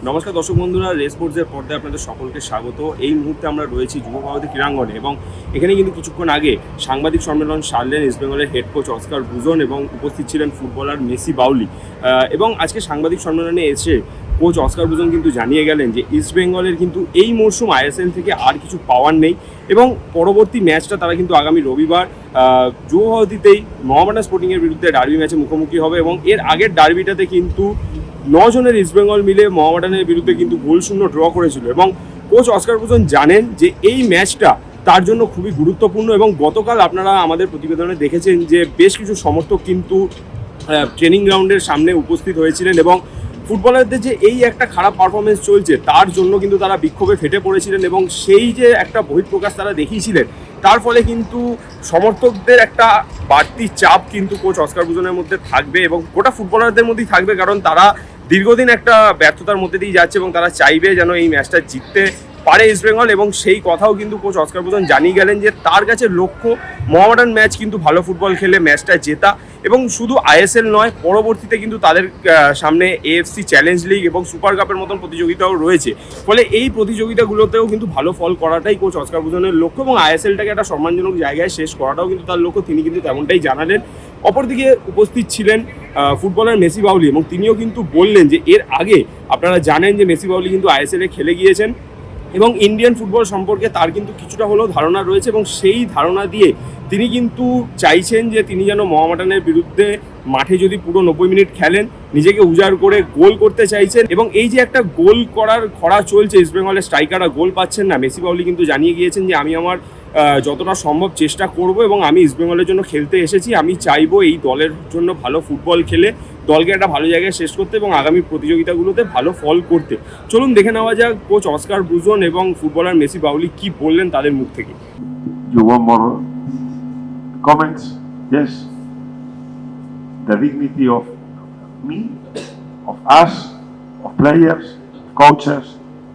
নমস্কার দর্শক বন্ধুরা, রেস স্পোর্টসের পর্দায় আপনাদের সকলকে স্বাগত। এই মুহূর্তে আমরা রয়েছি যুব ভারতী ক্রীড়াঙ্গনে এবং এখানে কিন্তু কিছুক্ষণ আগে সাংবাদিক সম্মেলন সারলেন ইস্টবেঙ্গলের হেড কোচ অস্কার বুজন এবং উপস্থিত ছিলেন ফুটবলার মেসি বাউলি। এবং আজকে সাংবাদিক সম্মেলনে এসে কোচ অস্কার বুজন কিন্তু জানিয়ে গেলেন যে ইস্টবেঙ্গলের কিন্তু এই মরশুম আইএসএল থেকে আর কিছু পাওয়ার নেই এবং পরবর্তী ম্যাচটা তারা কিন্তু আগামী রবিবার যুব ভারতীতেই মোহামেডান স্পোর্টিংয়ের বিরুদ্ধে ডার্বি ম্যাচে মুখোমুখি হবে এবং এর আগের ডার্বিটাতে কিন্তু 9 জনের ইস্টবেঙ্গল মিলে মোহামেডানের বিরুদ্ধে কিন্তু গোলশূন্য ড্র করেছিল এবং কোচ অস্কার বুজন জানেন যে এই ম্যাচটা তার জন্য খুবই গুরুত্বপূর্ণ। এবং গতকাল আপনারা আমাদের প্রতিবেদনে দেখেছেন যে বেশ কিছু সমর্থক কিন্তু ট্রেনিং গ্রাউন্ডের সামনে উপস্থিত হয়েছিলেন এবং ফুটবলারদের যে এই একটা খারাপ পারফরমেন্স চলছে তার জন্য কিন্তু তারা বিক্ষোভে ফেটে পড়েছিলেন এবং সেই যে একটা বহিঃপ্রকাশ তারা দেখিয়েছিলেন তার ফলে কিন্তু সমর্থকদের একটা বাড়তি চাপ কিন্তু কোচ অস্কার বুজনের মধ্যে থাকবে এবং গোটা ফুটবলারদের মধ্যেই থাকবে, কারণ তারা দীর্ঘদিন একটা ব্যর্থতার মধ্যে দিয়ে যাচ্ছে এবং তারা চাইবে যেন এই ম্যাচটা জিততে পারে ইস্টবেঙ্গল। এবং সেই কথাও কিন্তু কোচ অস্কার বুজন জানিয়ে গেলেন যে তার কাছে লক্ষ্য মোহামেডান ম্যাচ কিন্তু ভালো ফুটবল খেলে ম্যাচটা জেতা এবং শুধু আইএসএল নয়, পরবর্তীতে কিন্তু তাদের সামনে এএফসি চ্যালেঞ্জ লিগ এবং সুপার কাপের মতন প্রতিযোগিতাও রয়েছে। ফলে এই প্রতিযোগিতাগুলোতেও কিন্তু ভালো ফল করাটাই কোচ অস্কার বুজনের লক্ষ্য এবং আইএসএলটাকে একটা সম্মানজনক জায়গায় শেষ করাটাও কিন্তু তার লক্ষ্য। তিনি কিন্তু তেমনটাই জানালেন। অপরদিকে উপস্থিত ছিলেন ফুটবলার মেসি বাউলি এবং তিনিও কিন্তু বললেন যে এর আগে আপনারা জানেন যে মেসি বাউলি কিন্তু আইএসএলে খেলে গিয়েছেন এবং ইন্ডিয়ান ফুটবল সম্পর্কে তার কিন্তু কিছুটা হলেও ধারণা রয়েছে এবং সেই ধারণা দিয়ে তিনি কিন্তু চাইছেন যে তিনি যেন মোহামেডানের বিরুদ্ধে মাঠে যদি পুরো 90 মিনিট খেলেন নিজেকে উজাড় করে গোল করতে চাইছেন। এবং এই যে একটা গোল করার খরা চলছে, ইস্টবেঙ্গলের স্ট্রাইকাররা গোল পাচ্ছেন না, মেসি বাউলি কিন্তু জানিয়ে গিয়েছেন যে আমি আমার যতটা সম্ভব চেষ্টা করব এবং আমি ইস্টবেঙ্গলের জন্য খেলতে এসেছি, আমি চাইবো এই দলের জন্য ভালো ফুটবল খেলে দলকে একটা ভালো জায়গায় শেষ করতে এবং আগামী প্রতিযোগিতাগুলোতে ভালো ফল করতে। চলুন দেখে নেওয়া যাক কোচ অস্কার বুজন এবং ফুটবলার মেসি বাউলি কি বললেন তাদের মুখ থেকে। You want more comments? Yes. The dignity of me, of us, of players, coaches,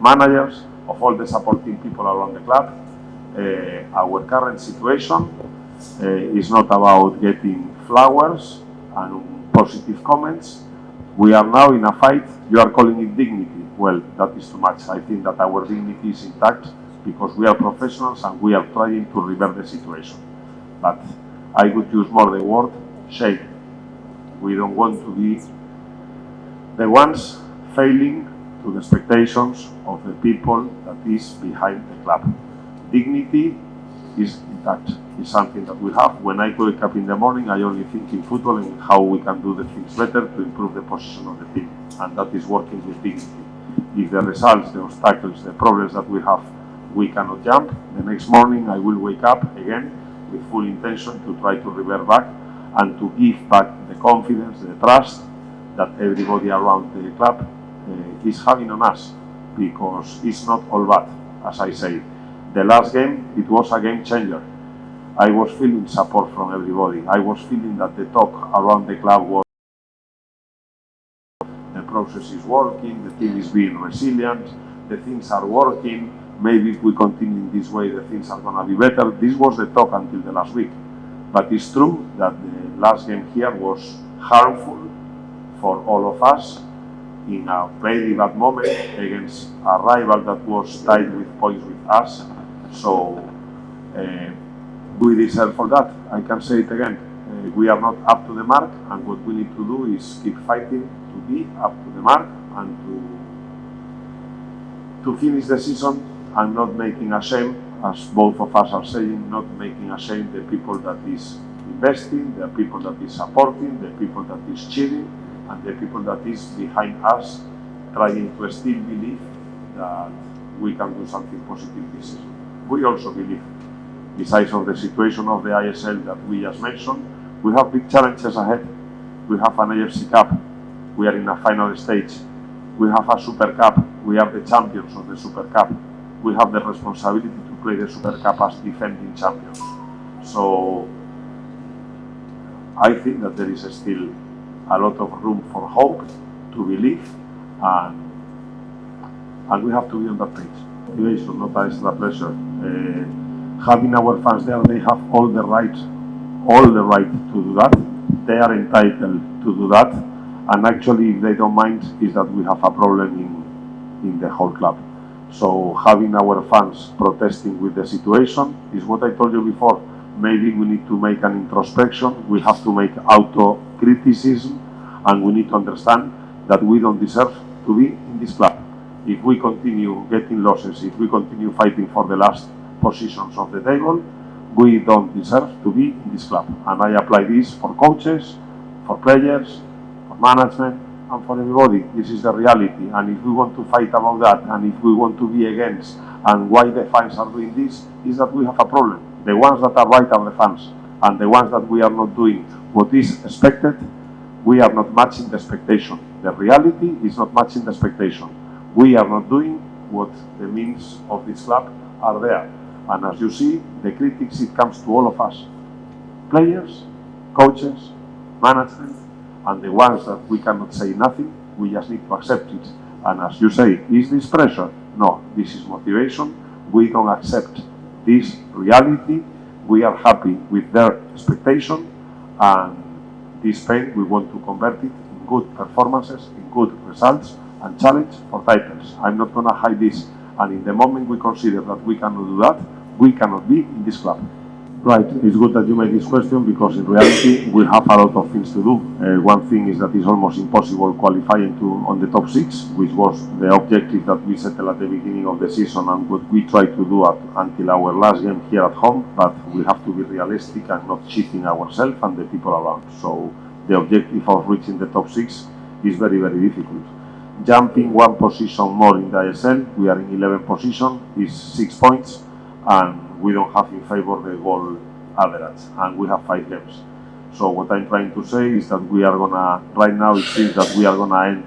managers, of all the supporting people around the club. Our current situation is not about getting flowers and positive comments. We are now in a fight. You are calling it dignity. Well, that is too much. I think that our dignity is intact because we are professionals and we are trying to revert the situation. But I would use more the word shame. We don't want to be the ones failing to the expectations of the people that is behind the club. Dignity is intact. It's something that we have. When I wake up in the morning, I only think in football and how we can do the things better to improve the position of the team. And that is working with dignity. If the results, the obstacles, the problems that we have, we cannot jump, the next morning I will wake up again with full intention to try to revert back and to give back the confidence, the trust that everybody around the club is having on us, because it's not all bad. As I say, the last game, it was a game changer. I was feeling support from everybody. I was feeling that the talk around the club was the process is working, the team is being resilient, the things are working. Maybe if we continue in this way, the things are going to be better. This was the talk until the last week. But it's true that the last game here was harmful for all of us in a very bad moment against a rival that was tied with points with us. So we deserve for that. I can say it again. We are not up to the mark, and what we need to do is keep fighting to be up to the mark and to finish the season and not making a shame, as both of us are saying, not making a shame the people that is investing, the people that is supporting, the people that is cheering, and the people that is behind us trying to still believe that we can do something positive this season. We also believe, besides of the situation of the ISL that we just mentioned, we have big challenges ahead. We have an AFC Cup. We are in a final stage. We have a Super Cup. We are the champions of the Super Cup. We have the responsibility to play the Super Cup as defending champions. So I think that there is still a lot of room for hope, to believe, and we have to be on that page. Motivation, not extra pressure. Having our fans there, they have all the right to do that. They are entitled to do that. And actually, if they don't mind, is that we have a problem in the whole club. So having our fans protesting with the situation is what I told you before. Maybe we need to make an introspection, we have to make auto-criticism, and we need to understand that we don't deserve to be in this club. If we continue getting losses, if we continue fighting for the last positions of the table, we don't deserve to be in this club. And I apply this for coaches, for players, for management, and for everybody. This is the reality. And if we want to fight about that, and if we want to be against, and why the fans are doing this, is that we have a problem. The ones that are right are the fans, and the ones that we are not doing what is expected, we are not matching the expectation. The reality is not matching the expectation. We are not doing what the means of this club are there. And as you see, the critics, it comes to all of us. Players, coaches, management, and the ones that we cannot say nothing, we just need to accept it. And as you say, is this pressure? No, this is motivation. We don't accept this reality. We are happy with their expectation, and this pain, we want to convert it in good performances, in good results, and challenge for titles. I'm not going to hide this. And in the moment we consider that we cannot do that, we cannot be in this club. Right, it's good that you made this question, because in reality we have a lot of things to do. One thing is that it's almost impossible qualifying on the top 6, which was the objective that we set at the beginning of the season and what we try to do until our last game here at home, but we have to be realistic and not cheating ourselves and the people around. So the objective of reaching the top 6 is very, very difficult. Jumping one position more in the ISL, we are in 11th position, is 6 points, and we don't have in favor the goal average, and we have 5 games. So what I'm trying to say is that we are gonna, right now it seems that we are gonna end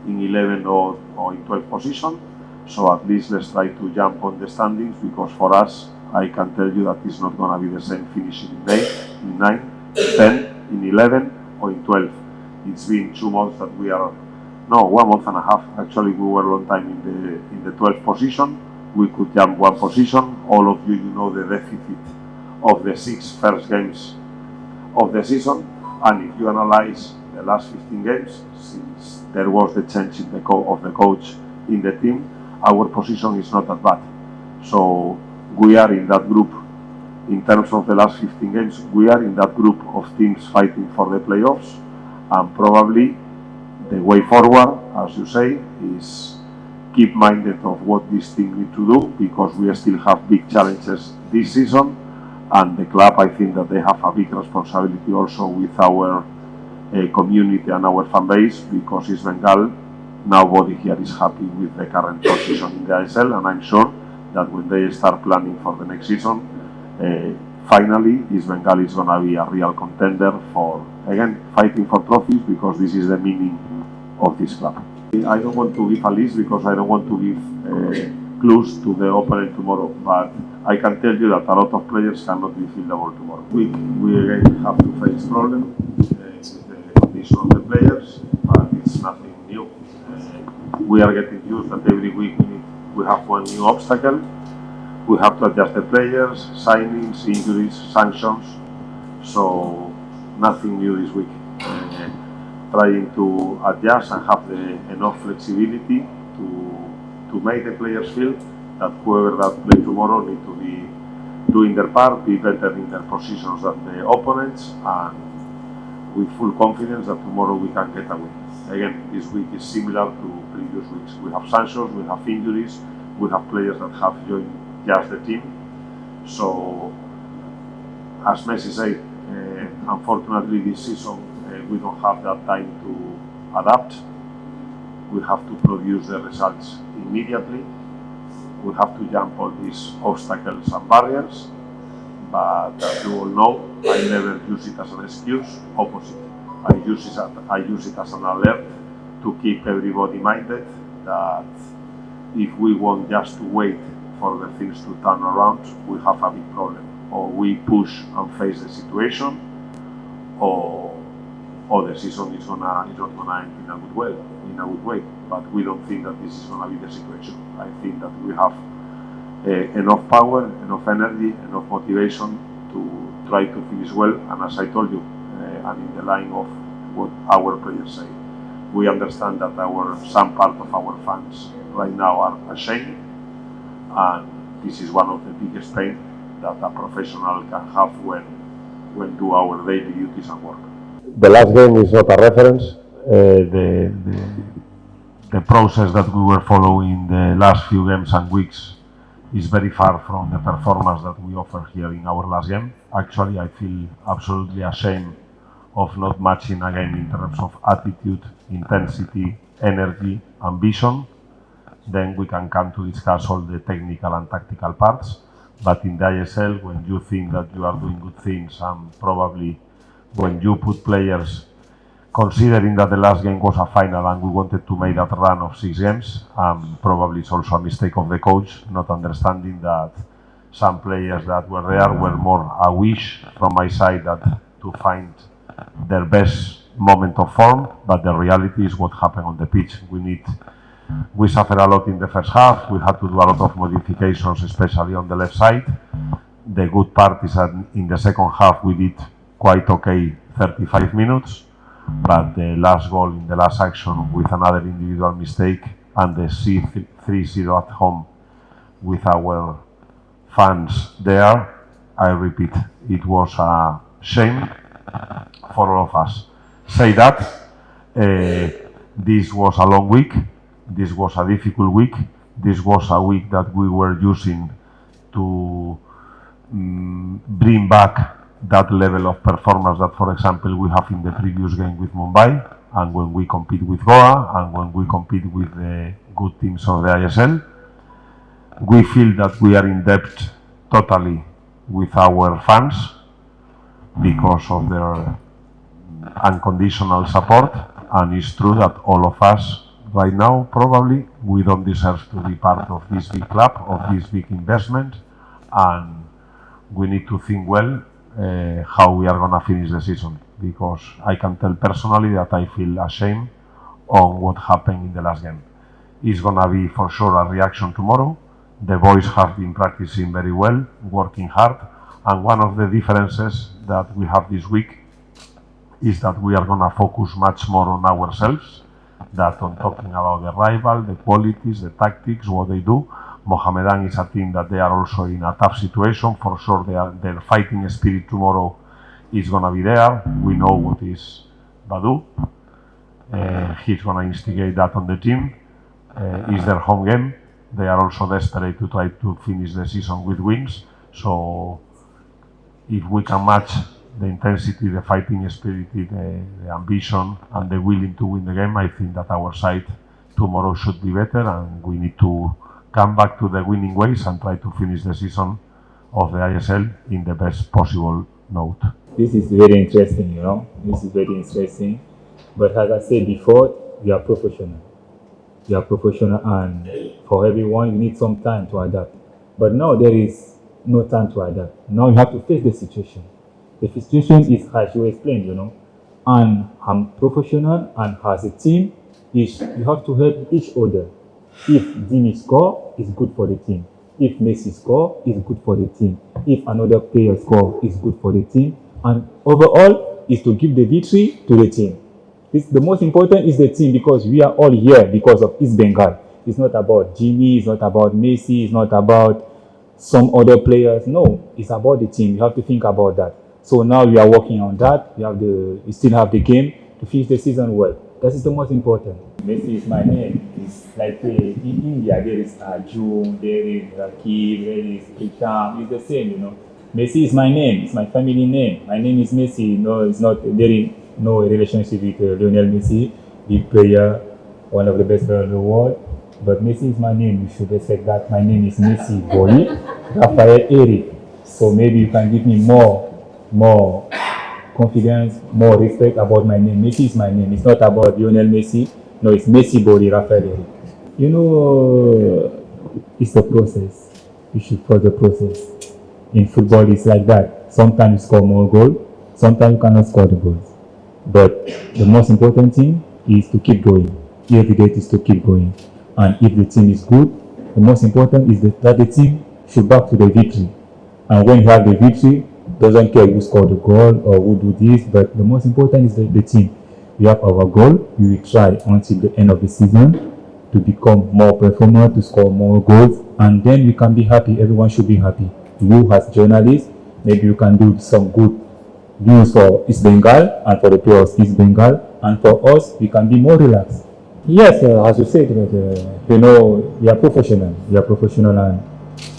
in 11 or in 12th position. So at least let's try to jump on the standings, because for us, I can tell you that it's not gonna be the same finishing in 8, in 9, 10, in 11 or in 12. It's been 2 months that we are, no, 1 month and a half. Actually, we were a long time in the 12th position. We could jump 1 position. All of you know the deficit of the 6 first games of the season. And if you analyze the last 15 games, since there was the change in of the coach in the team, our position is not that bad. So we are in that group. In terms of the last 15 games, we are in that group of teams fighting for the playoffs. And probably the way forward, as you say, is keep minded of what this team need to do, because we still have big challenges this season, and the club, I think that they have a big responsibility also with our community and our fan base, because East Bengal, nobody here is happy with the current position in the ISL, and I'm sure that when they start planning for the next season, finally East Bengal is going to be a real contender for, again, fighting for trophies, because this is the meaning of this club. I don't want to give a list, because I don't want to give clues to the opponent tomorrow, but I can tell you that a lot of players cannot be fieldable tomorrow. We again have to face problem with the condition of the players, but it's nothing new. We are getting used that every week we have one new obstacle. We have to adjust the players, signings, injuries, sanctions, so nothing new this week. Trying to adjust and have enough flexibility to make the players feel that whoever that play tomorrow need to be doing their part, be better in their positions than the opponents, and with full confidence that tomorrow we can get a win. Again, this week is similar to previous weeks. We have sanctions, we have injuries, we have players that have joined just the team. So, as Messi said, unfortunately this season we don't have that time to adapt. We have to produce the results immediately. We have to jump all these obstacles and barriers. But as you all know, I never use it as an excuse, opposite. I use it as an alert to keep everybody minded that if we want just to wait for the things to turn around, we have a big problem. Or we push and face the situation, or the season is not gonna end in a good way. But we don't think that this is gonna be the situation. I think that we have enough power, enough energy, enough motivation to try to finish well. And as I told you, and in the line of what our players say, we understand that some part of our fans right now are ashamed, and this is one of the biggest pain that a professional can have when do our daily duties and work. The last game is not a reference. The process that we were following the last few games and weeks is very far from the performance that we offer here in our last game. Actually, I feel absolutely ashamed of not matching again in terms of attitude, intensity, energy, ambition. Then we can come to discuss all the technical and tactical parts. But in the ISL, when you think that you are doing good things, and probably when you put players, considering that the last game was a final and we wanted to make that run of 6 games, probably it's also a mistake of the coach, not understanding that some players that were there were more a wish from my side that to find their best moment of form, but the reality is what happened on the pitch. We suffered a lot in the first half. We had to do a lot of modifications, especially on the left side. The good part is that in the second half we did quite okay 35 minutes, but the last goal in the last action with another individual mistake and the 3-0 at home with our fans there, I repeat, it was a shame for all of us. Say that, this was a long week. This was a difficult week. This was a week that we were using to bring back that level of performance that, for example, we have in the previous game with Mumbai, and when we compete with Goa, and when we compete with the good teams of the ISL. We feel that we are in debt totally with our fans because of their unconditional support, and it's true that all of us right now, probably, we don't deserve to be part of this big club, of this big investment, and we need to think well how we are going to finish the season, because I can tell personally that I feel ashamed on what happened in the last game. It's going to be for sure a reaction tomorrow. The boys have been practicing very well, working hard, and one of the differences that we have this week is that we are going to focus much more on ourselves that on talking about the rival, the qualities, the tactics, what they do. Mohammedan is a team that they are also in a tough situation. For sure, their fighting spirit tomorrow is going to be there. We know what is Badu. He's going to instigate that on the team. It's their home game. They are also desperate to try to finish the season with wins. So if we can match the intensity, the fighting spirit, the ambition, and the willing to win the game, I think that our side tomorrow should be better, and we need to come back to the winning ways and try to finish the season of the ISL in the best possible note. This is very interesting, This is very interesting. But as I said before, we are professional. You are professional, and for everyone, you need some time to adapt. But now there is no time to adapt. Now you have to face the situation. The situation is as you explained, And I'm professional, and as a team, you have to help each other. If Dini score, it's good for the team. If Messi score, it's good for the team. If another player score, it's good for the team. And overall, is to give the victory to the team. The most important is the team, because we are all here because of East Bengal. It's not about Jimmy, it's not about Messi, it's not about some other players. No, it's about the team. You have to think about that. So now we are working on that. We still have the game to finish the season well. That is the most important. Messi is my name. It's like in India, there is Arjun, there is Rakib, there is Pritham. It's the same, Messi is my name. It's my family name. My name is Messi. No, it's not. There is no relationship with Lionel Messi, big player, one of the best players in the world. But Messi is my name. You should respect that. My name is Messi Boli Rafael Eric. So maybe you can give me more confidence, more respect about my name. Messi is my name. It's not about Lionel Messi. No, it's Messi Boli Rafael Eric. It's a process. You should follow the process. In football, it's like that. Sometimes you score more goals. Sometimes you cannot score the goals. But the most important thing is to keep going. Every day is to keep going. And if the team is good, the most important is that the team should back to the victory. And when you have the victory, doesn't care who scored the goal or who do this, but the most important is the team. We have our goal. We will try until the end of the season. to become more performer, to score more goals, and then we can be happy. Everyone should be happy. You as journalists, maybe you can do some good news for East Bengal and for the players of East Bengal, and for us, we can be more relaxed. Yes, as you said, we are professional. We are professional, and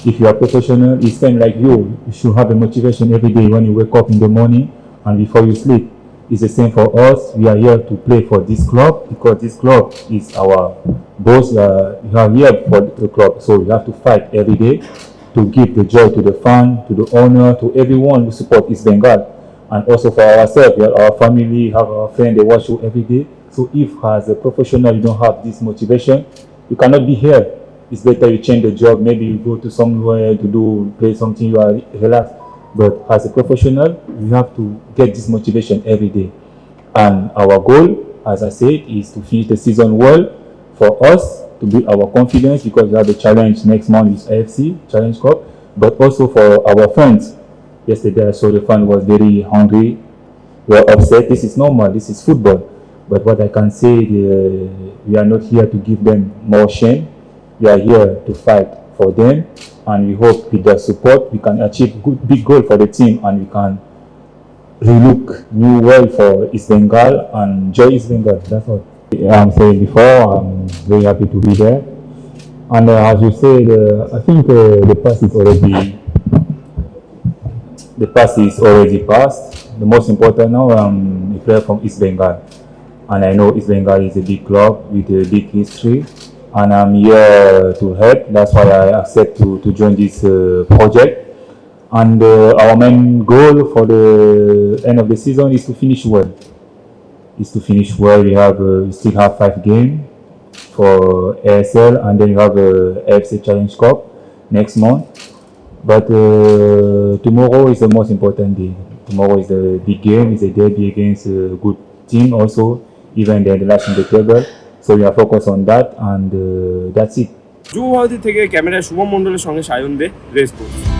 if you are professional, it's same like you. You should have a motivation every day when you wake up in the morning and before you sleep. It's the same for us. We are here to play for this club because this club is our boss. We are here for the club, so we have to fight every day to give the joy to the fan, to the owner, to everyone who support East Bengal, and also for ourselves. We have our family, have our friends. They watch you every day. So if as a professional you don't have this motivation, you cannot be here. It's better you change the job. Maybe you go to somewhere to play something. You are relaxed. But as a professional, you have to get this motivation every day. And our goal, as I said, is to finish the season well for us, to build our confidence because we have a challenge next month with AFC Challenge Cup, but also for our fans. Yesterday I saw the fan was very hungry, were upset. This is normal, this is football. But what I can say, we are not here to give them more shame. We are here to fight for them, and we hope with their support we can achieve big goal for the team, and we can relook new world for East Bengal and enjoy East Bengal. That's what I'm saying before. I'm very happy to be there. And as you said, I think the past is already past. The most important now, I'm a player from East Bengal, and I know East Bengal is a big club with a big history, and I'm here to help. That's why I accept to join this project. And our main goal for the end of the season is to finish well. We still have 5 games for ASL, and then you have AFC Challenge Cup next month. But tomorrow is the most important day. Tomorrow is the big game. It's a derby against a good team also, even they're the last in the table. So we are focused on that, and that's it. যুব ভারতী থেকে ক্যামেরায় শুভম মণ্ডলের সঙ্গে সায়ন দে, race sports.